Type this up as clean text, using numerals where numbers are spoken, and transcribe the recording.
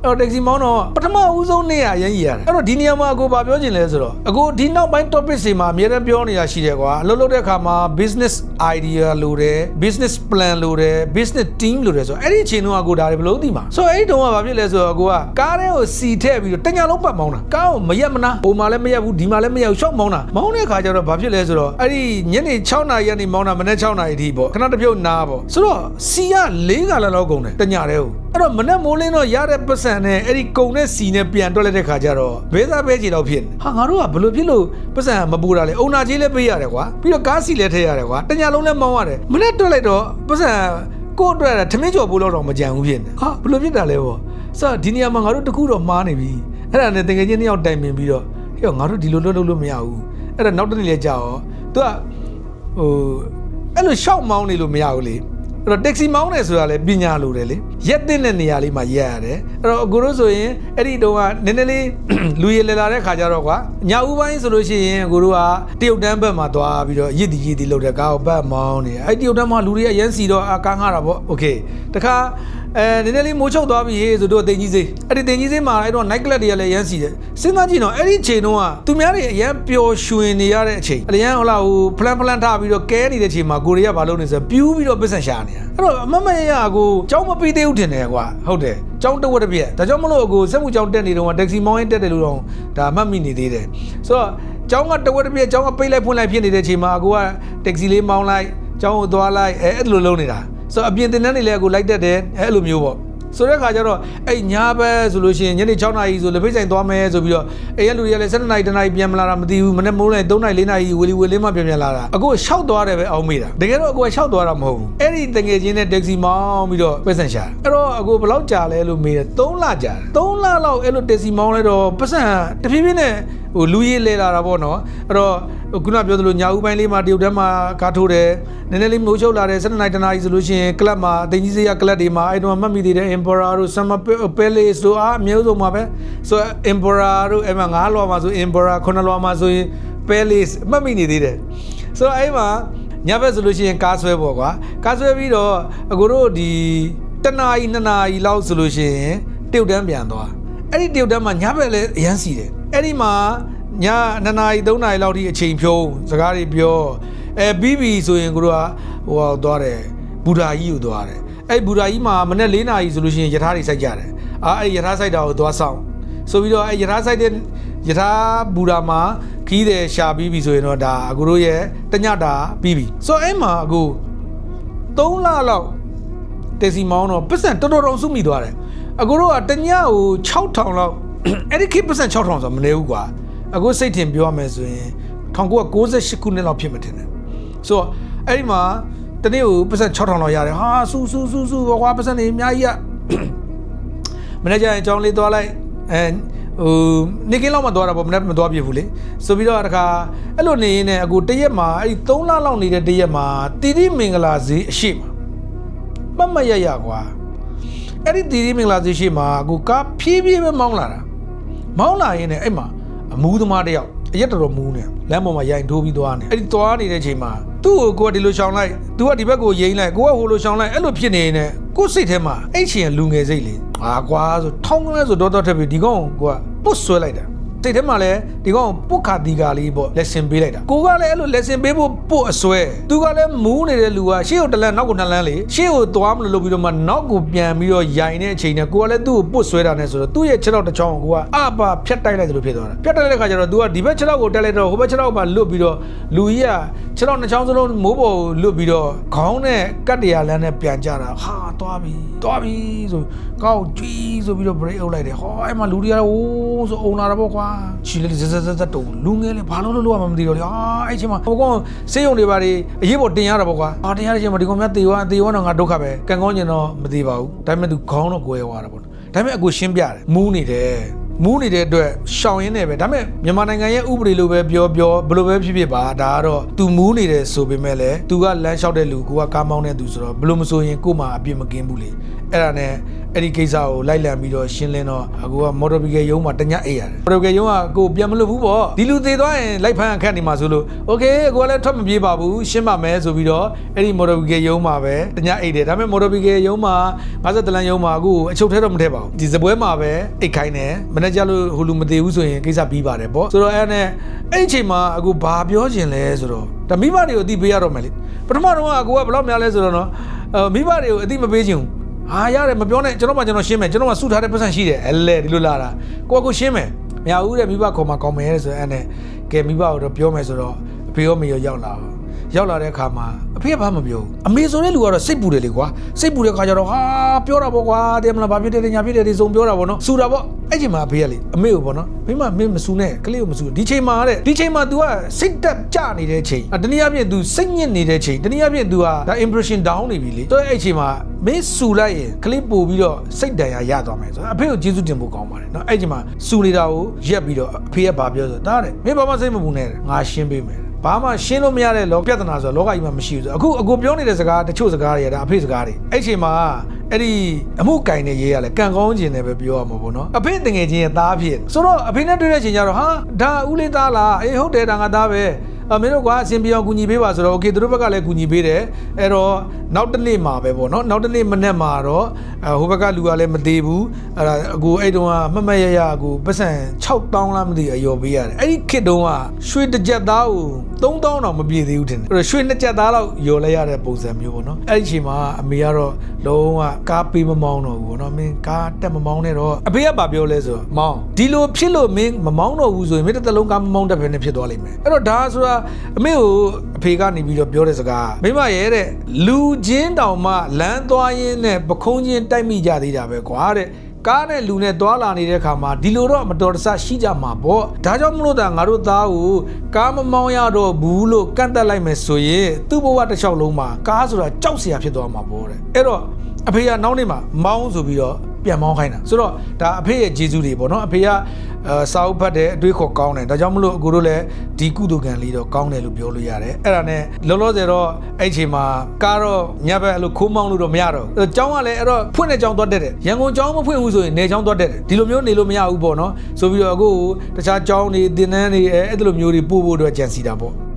taxi မောင်းတော့ပထမဦးဆုံးနေ့ရရင်ရတယ်အဲ့တော့ဒီနေရာမှာအကိုဗာပြောချင်လဲဆိုတော့အကိုဒီနောက်ပိုင်း topic တွေမှာအများအားပြောနေတာရှိတယ်ကွာအလုပ်လုပ်တဲ့အခါမှာ business idea လိုတယ် business plan လိုတယ် business team လိုတယ်ဆိုတော့အဲ့ဒီအချိန်တုန်းကအကိုဒါတွေဘယ်လိုသိမှာဆိုတော့အဲ့ဒီတုန်းကဘာဖြစ်လဲဆိုတော့အကိုကကားထဲကိုစီထည့်ပြီးတော့တညလုံးပတ်မောင်းတာကားကိုမရက်မနာဟိုမှာလည်းမရက်ဘူးဒီမှာလည်းမရက်ဘူးရှော့မောင်းတာမောင်းတဲ့အခါကျတော့ဘာဖြစ်လဲဆိုတော့အဲ့ဒီညနေ6နာရီကနေမောင်းတာမနေ့6နာရီအထိပေါ့ခဏတစ်ပြုတ်နားပေါ့ဆိုတော့စီက4ကလည်းလောက်ကုန်တယ်တညတည်းကိုအဲ့တော့မနေ့မိုးလင်းတော့ရတဲ့ပတ်စံနဲ့အဲ့ဒီကုံနဲ့စီနဲ့ပြန်တွက်လိုက်တဲ့ခါကျတော့ဘဲစားပဲကြီးတော့ဖြစ်ဟာငါတို့ကဘယ်လိုဖြစ်လို့ပတ်စံမပူတာလဲအုံနာကြီးလည်းပေးရတယ်ကွာပြီးတော့ကားစီလည်းထည့်ရတယ်ကွာတညလုံးလည်းမောင်းရတယ်မနေ့တွက်လိုက်တော့ပတ်စံကို့အတွက်ထမင်းကြော်ပိုးတော့မကြံဘူးဖြစ်နေဟာဘယ်လိုဖြစ်တာလဲပေါ့ဆိုတော့ဒီနေရာမှာငါတို့တခုတော့မှားနေပြီအဲ့ဒါနဲ့တကယ်ချင်းနှစ်ယောက်တိုင်ပင်ပြီးတော့ဟဲ့ငါတို့ဒီလိုလုပ်လို့မရဘူးအဲ့ဒါနောက်တစ်နေ့လဲကြာရောသူကအဲ့လိုရှောက်မောင်းနေလို့မရဘူးလေအဲ့တော့ taxi မောင်းနေဆိုတာလေပညာလိုတယ်လေရက်တဲ့နေရာလေးမှာရက်ရတယ်အဲ့တော့အကိုတို့ဆိုရင်အဲ့ဒီတုန်းကနည်းနည်းလေးလူရည်လည်လာတဲ့ခါကျတော့ကွာညဦးပိုင်းဆိုလို့ရှိရင်အကိုတို့ကတရုတ်တန်းဘက်မှာသွားပြီးတော့ရစ်တီလုပ်တဲ့ကားကိုဘက်မောင်းနေအဲ့ဒီတရုတ်တန်းမှာလူတွေကရမ်းစီတော့ကားငှားတာပေါ့โอเคတခါနည်းနည်းလေးမိုးချုပ်သွားပြီဆိုတော့တင်ကြီးစေးအဲ့ဒီတင်ကြီးစေးမှာအဲ့တော့ night club တွေကလည်းရမ်းစီတယ်စဉ်းစားကြည့်တော့အဲ့ဒီအချိန်တုန်းကသူများတွေအရန်ပျော်ရွှင်နေရတဲ့အချိန်အရန်ဟိုလာဟိုဖလန်ထားပြီးတော့ကဲနေတဲ့အချိန်မှာကိုရီးယားဘာလုပ်နေဆိုပြူးပြီးတော့ပစ္စံရှာနေတာအဲ့တော့အမမရကိုကြောင်းမပေးသေးဘူးတင်တယ်ကွာဟုတ်တယ်ကြောင်းတဝက်တစ်ပြက်ဒါကြောင့်မလို့ကိုစက်မှုကြောင်းတက်နေတော့တက္ကစီမောင်းရင်တက်တယ်လို့တော့ဒါမှတ်မိနေသေးတယ်ဆိုတော့ကြောင်းကတဝက်တစ်ပြက်ကြောင်းကပိတ်လိုက်ဖွင့်လိုက်ဖြစ်နေတဲ့အချိန်မှာကိုကတက္ကစီလေးမောင်းလိုက်ကြောင်းကိုသွားလိုက်အဲ့လိုလုပ်နေတာဆိုတော့အပြင်တင်တန်းတွေလည်းကိုလိုက်တက်တယ်အဲ့လိုမျိုးပေါ့ဆိုတဲ့ခါကျတော့အဲ့ညာဘက်ဆိုလို့ရှိရင်ညနေ6နာရီဆိုလက်ဖိတ်ဆိုင်သွားမယ်ဆိုပြီးတော့အဲ့ရလူတွေကလည်း7နာရီ10နာရီပြန်မလာတာမသိဘူးမနေ့မိုးလည်း3နာရီ4နာရီဝေလီဝေလေးမှပြန်လာတာအခုရှောက်သွားတယ်ပဲအောင်မေးတာတကယ်တော့အခုရှောက်သွားတာမဟုတ်ဘူးအဲ့ဒီတငယ်ချင်းနဲ့တက္ကစီမောင်းပြီးတော့ပတ်စံရှာအဲ့တော့အခုဘယ်လောက်ကြာလဲလို့မေးတယ်3လကြာတယ်3လလောက်အဲ့လိုတက္ကစီမောင်းလဲတော့ပတ်စံတဖြည်းဖြည်းနဲ့ဟိုလူရည်လဲလာတာပေါ့နော်အဲ့တော့ခုနပြောသလိုညာဦးပိုင်းလေးမှာတရုတ်တန်းမှာကားထိုးတယ်နည်းနည်းလေးမိုးချုပ်လာတယ်7နာရီ10နာရီဆိုလို့ရှိရင်ကလပ်မှာအသိကြီးစေးရကလပ်တွေမှာအဲ့တော့မှတ်မိသေးတယ် Emperor တို့ Summer Palace တို့အမျိုးစုံမှာပဲဆို Emperor တို့အဲ့မှာ9လွာမှာဆို Emperor 9လွာမှာဆိုရင် Palace မှတ်မိနေသေးတယ်ဆိုအဲ့မှာညဘက်ဆိုလို့ရှိရင်ကားဆွဲပေါ့ကွာကားဆွဲပြီးတော့အကိုတို့ဒီ1နာရီ2နာရီလောက်ဆိုလို့ရှိရင်တရုတ်တန်းပြန်သွားအဲ့ဒီတရုတ်တန်းမှာညဘက်လည်းအရန်စီတယ်အဲ့ဒီမှာည2နာရီ3နာရီလောက်ထိအချိန်ဖြုံးစကားတွေပြောပြီးပြီဆိုရင်ကိုတို့ကဟိုသွားတယ်ဘူဓာကြီးကိုသွားတယ်အဲ့ဘူဓာကြီးမှာမနေ့4နာရီဆိုလို့ရှိရင်ယထာတွေစိုက်ကြတယ်အဲ့ယထာစိုက်တာကိုသွားဆောင်ဆိုပြီးတော့အဲ့ယထာစိုက်တဲ့ယထာဘူဓာမှာခီးတယ်ရှာပြီးပြီဆိုရင်တော့ဒါအကိုတို့ရဲ့တညတာပြီးပြီဆိုအဲ့မှာအကို3လလောက်တက်စီမောင်းတော့ပတ်စံတော်တော်စုမိသွားတယ်အကိုတို့ကတညကို6000လောက်အဲ့ဒီခေတ်ပတ်စံ6000ဆိုမနေဘူးကွာအခုစိတ်ထင်ပြောရမယ်ဆိုရင်1998ခုနှစ်လောက်ဖြစ်မှထင်တယ်ဆိုတော့အဲ့ဒီမှာတနေ့ကိုပတ်စံ6000လောက်ရတယ်ဟာစူကွာပတ်စံနေအများကြီးอ่ะမနေ့ကျရင်ကြောင်းလေးသွားလိုက်နေကင်းလောက်မှသွားတာပေါ့မနေ့မသွားပြဘူးလေဆိုပြီးတော့တခါအဲ့လိုနေရင်းနဲ့အခုတရက်မှာအဲ့ဒီ3လလောက်နေတဲ့တရက်မှာတီတီမင်္ဂလာဈေးအရှိမှာမရကွာအဲ့ဒီတီတီမင်္ဂလာဈေးရှိမှာအခုကားဖြည်းဖြည်းပဲမောင်းလာတာမောင်းလာရင်းနဲ့အဲ့မှာအမူးသမားတယောက်အရက်တော်မူးနေလမ်းပေါ်မှာရိုင်ထိုးပြီးသွားနေအဲ့ဒီသွားနေတဲ့အချိန်မှာသူ့ကိုကဒီလိုရှောင်လိုက်သူကဒီဘက်ကိုရိမ့်လိုက်ကိုကဟိုလိုရှောင်လိုက်အဲ့လိုဖြစ်နေနေကိုစိတ်ထဲမှာအဲ့ချင်းလူငယ်စိတ်လေကွာဆိုထောင်းကလေးဆိုတော့ထပ်ပြီးဒီကောင်ကိုကပုတ်ဆွဲလိုက်တာစိတ်ထဲမှာလည်းဒီကောင်ပုတ်ခါတီကာလေးပေါ့လက်ဆင်ပေးလိုက်တာကိုကလည်းအဲ့လိုလက်ဆင်ပေးဖို့ပုတ်အဆွဲသူကလည်းမူးနေတဲ့လူကရှေ့ကိုတလန်နောက်ကို2လမ်းလေရှေ့ကိုသွားမလို့လုပ်ပြီးတော့မှနောက်ကိုပြန်ပြီးတော့ရိုင်တဲ့အချိန်နဲ့ကိုကလည်းသူ့ကိုပုတ်ဆွဲတာနဲ့ဆိုတော့သူ့ရဲ့ခြေထောက်တစ်ချောင်းကိုကအပါဖြတ်တိုက်လိုက်သလိုဖြစ်သွားတာဖြတ်တိုက်လိုက်တဲ့ခါကျတော့ तू ကဒီဘက်ခြေထောက်ကိုတက်လိုက်တော့ဟိုဘက်ခြေထောက်မှာလွတ်ပြီးတော့လူကြီးကခြေထောက်2ချောင်းစလုံးမိုးပေါ်ကိုလွတ်ပြီးတော့ခေါင်းနဲ့ကတ်တရားလမ်းနဲ့ပြန်ကြတာဟာသွားပြီဆိုကောက်ကြွီးဆိုပြီးတော့ break အုပ်လိုက်တယ်ဟောအဲ့မှာလူတွေကဟိုးဆိုအုံလာတာပေါ့ကွာချီလေးဇက်တုံလူငယ်လေးဘာလို့ရမှမသိတော့လေအဲ့ချိန်မှာဟိုကောင်စေးရုံတွေပါတွေအရေးပေါ်တင်ရတာပေါ့ကွာတင်ရတဲ့ချိန်မှာဒီကောင်များတေဝါတော့ငါဒုက္ခပဲကံကောင်းကျင်တော့မသိပါဘူးဒါပေမဲ့ तू ခေါင်းတော့ကိုယ်ရွာတာပေါ့ဒါပေမဲ့အကိုရှင်းပြတယ်မူးနေတဲ့အတွက်ရှောင်ရင်းနေပဲဒါပေမဲ့မြန်မာနိုင်ငံရဲ့ဥပဒေလိုပဲပြောဘယ်လိုပဲဖြစ်ပါဒါကတော့ तू မူးနေတယ်ဆိုပေမဲ့လည်း तू ကလမ်းလျှောက်တဲ့လူကိုကကားမောင်းတဲ့သူဆိုတော့ဘယ်လိုမဆိုရင်ကို့မှာအပြစ်မကင်းဘူးလေအဲ့ဒါနဲ့ အဲ့ဒီကိစ္စကိုလိုက်လံပြီးတော့ရှင်းလင်းတော့အကိုကမော်တော်ဘီကယ်ရုံးမှာတညအိတ်ရတယ်မော်တော်ဘီကယ်ရုံးကကိုပြန်မလို့ဘူးပေါ့ဒီလူသေးသွားရင်လိုက်ဖမ်းခတ်နေမှာဆိုလို့โอเคအကိုကလည်းထွက်မပြေးပါဘူးရှင်းပါမယ်ဆိုပြီးတော့အဲ့ဒီမော်တော်ဘီကယ်ရုံးမှာပဲတညအိတ်တယ်ဒါပေမဲ့မော်တော်ဘီကယ်ရုံးမှာ50လမ်းရုံးမှာအခုအချုပ်ထဲတော့မထည့်ပါဘူးဒီစပွဲမှာပဲအိတ်ခိုင်းတယ်မနေ့ကျလို့ဟိုလူမသေးဘူးဆိုရင်ကိစ္စပြီးပါတယ်ပေါ့ဆိုတော့အဲ့နဲ့အဲ့အချိန်မှာအခုဘာပြောချင်လဲဆိုတော့ဒါမိဘတွေကိုအသိပေးရတော့မယ်လေပထမတော့အကိုကဘယ်လောက်များလဲဆိုတော့နော်မိဘတွေကိုအသိမပေးချင်ဘူးဟာရတယ်မပြောနဲ့ကျွန်တော်ရှင်းမယ်ကျွန်တော်ကစုထားတဲ့ပတ်စံရှိတယ်အဲ့လေဒီလိုလာတာကိုရှင်းမယ်မရဘူးတဲ့မိဘခေါ်မှာကောင်းမယ်ဆိုအဲ့နဲ့ကဲမိဘကိုတော့ပြောမယ်ဆိုတော့အဖေရောမေရောရောက်လာတဲ့အခါမှာအဖေကဘာမှမပြောဘူးအမေဆိုတဲ့လူကတော့စိတ်ပူတယ်လေကွာစိတ်ပူတဲ့ခါကျတော့ဟာပြောတာပေါ့ကွာတဲ့မလားဘာဖြစ်တယ်ညာဖြစ်တယ်ဒီစုံပြောတာပေါ့နော်စူတာပေါ့အဲ့ချိန်မှာအဖေကလေအမေကိုပေါ့နော်မိမမစူနဲ့ကလေးကိုမစူဒီချိန်မှာ तू ကစိတ်တက်ကြနေတဲ့ချိန်တနည်းအားဖြင့် तू စိတ်ညစ်နေတဲ့ချိန်တနည်းအားဖြင့် तू ကဒါ impression down နေပြီလေဆိုတော့အဲ့ချိန်မှာမင်းစူလိုက်ရင်ကလေးပို့ပြီးတော့စိတ်တန်ရသွားမယ်ဆိုတော့အဖေကိုကျေးဇူးတင်ဖို့ကောင်းပါတယ်နော်အဲ့ချိန်မှာစူနေတာကိုရက်ပြီးတော့အဖေကဘာပြောဆိုဒါတဲ့မင်းဘာမှစိတ်မပူနဲ့ငါရှင်းပေးမယ်ဘာမှရှင်းလို့မရတဲ့လောပြဿနာဆိုတော့လောကကြီးမှာမရှိဘူးဆိုအခုအကိုပြောနေတဲ့စကားတချို့စကားတွေဒါအဖေစကားတွေအဲ့ချိန်မှာအဲ့ဒီအမှုကင်တဲ့ရေးရလဲကံကောင်းခြင်းနဲ့ပဲပြောရမှာပေါ့နော်အဖေတငယ်ချင်းရဲ့သားဖြစ်ဆိုတော့အဖေနဲ့တွေ့တဲ့ချိန်ကျတော့ဟာဒါဦးလေးသားလားအေးဟုတ်တယ်ဒါငါသားပဲမင်းတို့ကွာအစင်ပြောင်းကူညီပေးပါဆိုတော့โอเคသူတို့ဘက်ကလည်းကူညီပေးတယ်အဲ့တော့နောက်တစ်နေ့မှာပဲပေါ့နော်နောက်တစ်နေ့မနေ့မှာတော့ဟိုဘက်ကလူကလည်းမသေးဘူးအဲ့ဒါအကိုအဲ့တုန်းကမမရအကိုပတ်စံ6000လားမသိအယော်ပေးရတယ်အဲ့ဒီခေတ်တုန်းကရွှေတစ်ကြက်သားကို3000တောင်မပြည့်သေးဘူးတင်တယ်အဲ့တော့ရွှေ2ကြက်သားလောက်ယော်လဲရတဲ့ပုံစံမျိုးပေါ့နော်အဲ့ဒီအချိန်မှာအမေကတော့လုံးဝကားပေးမမောင်းတော့ဘူးပေါ့နော်မင်းကားတက်မမောင်းနဲ့တော့အဖေကပြောလဲဆိုတော့မောင်းဒီလိုဖြစ်လို့မင်းမမောင်းတော့ဘူးဆိုရင်မင်းတစ်လုံးကားမမောင်းတတ်ဘဲနဲ့ဖြစ်သွားလိမ့်မယ်အဲ့တော့ဒါဆိုတာအမေကိုအဖေကနေပြီးတော့ပြောတဲ့စကားမိမရဲ့တဲ့လူချင်းတောင်မှလမ်းသွားရင်းနဲ့ပခုံးချင်းတိုက်မိကြသေးတာပဲကွာတဲ့ကားနဲ့လူနဲ့သွားလာနေတဲ့ခါမှာဒီလိုတော့မတော်တဆရှိကြမှာပေါ့ဒါကြောင့်မလို့ငါတို့သားကိုကားမမောင်းရတော့ဘူးလို့ကန့်တက်လိုက်မယ်ဆိုရင်သူ့ဘဝတစ်လျှောက်လုံးမှာကားဆိုတာကြောက်စရာဖြစ်သွားမှာပေါ့တဲ့အဲ့တော့အဖေကနောက်နေ့မှာမောင်းဆိုပြီးတော့ပြန်မောင်းခိုင်းတာဆိုတော့ဒါအဖေရဲ့ဂျေဇူးတွေပေါ့နော်အဖေကစာအုပ်ဖတ်တယ်အတွေးခေါ်ကောင်းတယ်ဒါကြောင့်မလို့အကိုတို့လည်းဒီကုသိုလ်ကံလေးတော့ကောင်းတယ်လို့ပြောလို့ရတယ်အဲ့ဒါနဲ့လောလောဆယ်တော့အဲ့ချိန်မှာကားတော့ညဘက်အဲ့လိုခိုးမောင်းလို့တော့မရတော့ဘူးကျောင်းကလည်းအဲ့တော့ဖွင့်တဲ့ကျောင်းသွားတက်တယ်ရန်ကုန်ကျောင်းမဖွင့်ဘူးဆိုရင်နေကျောင်းသွားတက်တယ်ဒီလိုမျိုးနေလို့မရဘူးပေါ့နော်ဆိုပြီးတော့အခုတခြားကျောင်းတွေသင်တန်းတွေအဲ့လိုမျိုးတွေပို့ဖို့အတွက်ကြံစီတာပေါ့